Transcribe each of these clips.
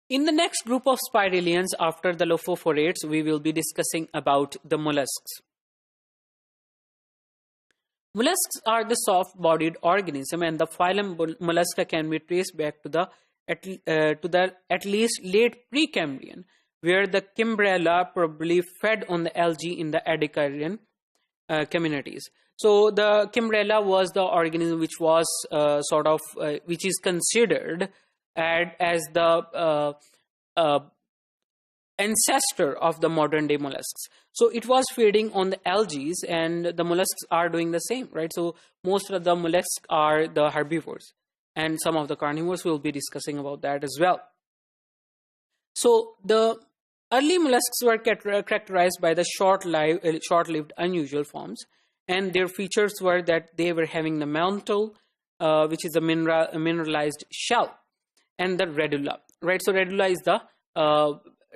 In the next group of spiralians after the lophophorids, we will be discussing about the mollusks. Mollusks are the soft-bodied organism, and the phylum Mollusca can be traced back to the at least late Precambrian, where the Kimbrella probably fed on the algae in the Ediacaran communities. So the Kimbrella was the organism which was which is considered as the ancestor of the modern day mollusks. So it was feeding on the algae, and the mollusks are doing the same, right? So most of the mollusks are the herbivores, and some of the carnivores will be discussing about that as well. So the early mollusks were characterized by the short-lived unusual forms, and their features were that they were having the mantle, which is a mineralized shell, and the radula, right? So radula is the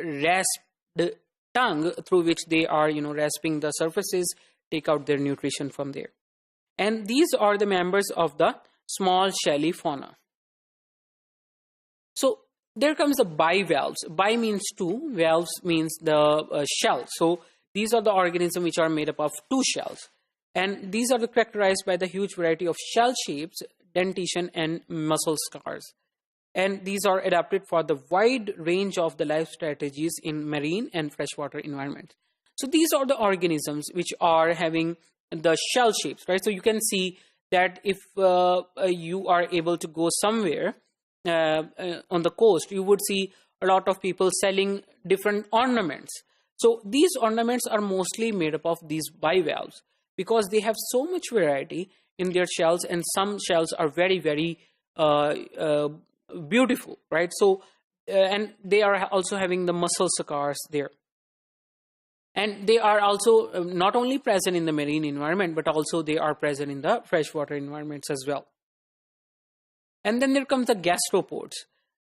rasped tongue through which they are, rasping the surfaces, take out their nutrition from there. And these are the members of the small shelly fauna. So there comes the bivalves. Bi means two, valves means the shell. So these are the organisms which are made up of two shells. And these are characterized by the huge variety of shell shapes, dentition, and muscle scars. And these are adapted for the wide range of the life strategies in marine and freshwater environments. So these are the organisms which are having the shell shapes, right? So you can see that if you are able to go somewhere on the coast, you would see a lot of people selling different ornaments. So these ornaments are mostly made up of these bivalves because they have so much variety in their shells, and some shells are very, very beautiful, right? So and they are also having the muscle scars there, and they are also not only present in the marine environment, but also they are present in the freshwater environments as well. And then there comes the gastropods.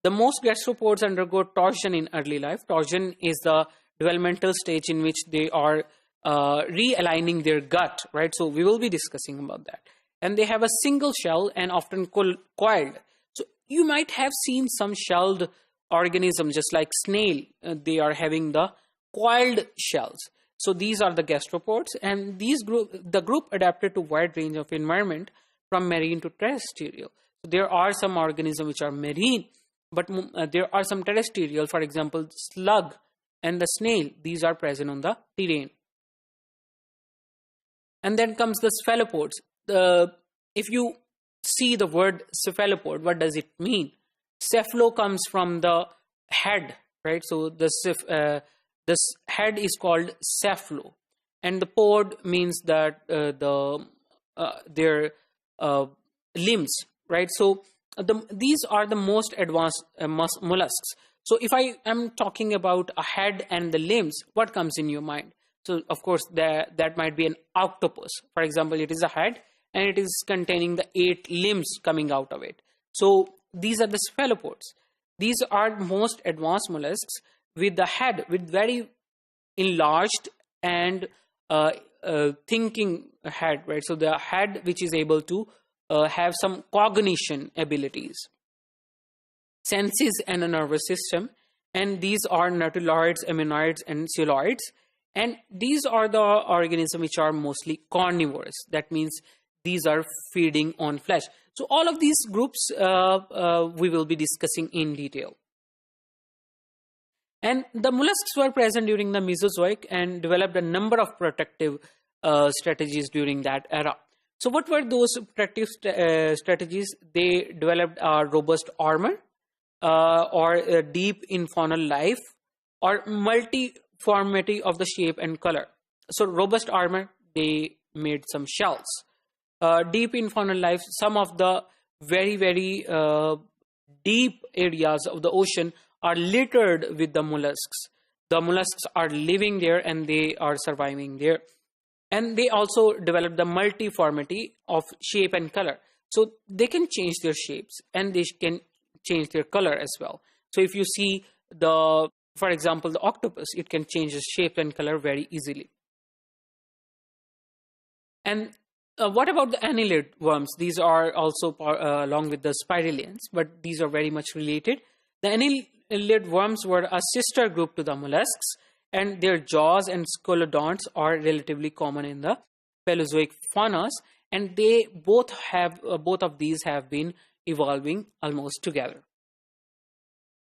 The most gastropods undergo torsion in early life. Torsion is the developmental stage in which they are realigning their gut, right? So we will be discussing about that. And they have a single shell and often coiled. So you might have seen some shelled organisms, just like snail. They are having the coiled shells. So these are the gastropods, and the group adapted to wide range of environment from marine to terrestrial. So there are some organisms which are marine, but there are some terrestrial, for example, slug and the snail. These are present on the terrain. And then comes the cephalopods. If you see the word cephalopod, what does it mean? Cephalo comes from the head, right? So this head is called cephalo, and the pod means that their limbs, right? So these are the most advanced mollusks. So if I am talking about a head and the limbs, what comes in your mind? So of course that might be an octopus. For example, it is a head and it is containing the 8 limbs coming out of it. So these are the cephalopods. These are most advanced mollusks with the head, with very enlarged and thinking head, right? So the head which is able to have some cognition abilities, senses, and a nervous system. And these are nautiloids, ammonoids, and coeloids. And these are the organisms which are mostly carnivores. That means these are feeding on flesh. So all of these groups we will be discussing in detail. And the mollusks were present during the Mesozoic and developed a number of protective strategies during that era. So what were those protective strategies? They developed robust armor, or deep infaunal life, or multiformity of the shape and color. So robust armor, they made some shells. Deep infaunal life, some of the very, very deep areas of the ocean are littered with the mollusks. The mollusks are living there and they are surviving there. And they also develop the multiformity of shape and color. So they can change their shapes and they can change their color as well. So if you see for example, the octopus, it can change its shape and color very easily. And what about the annelid worms? These are also along with the spiralians, but these are very much related. The Annelid worms were a sister group to the mollusks, and their jaws and scalodonts are relatively common in the Paleozoic faunas, and they both of these have been evolving almost together.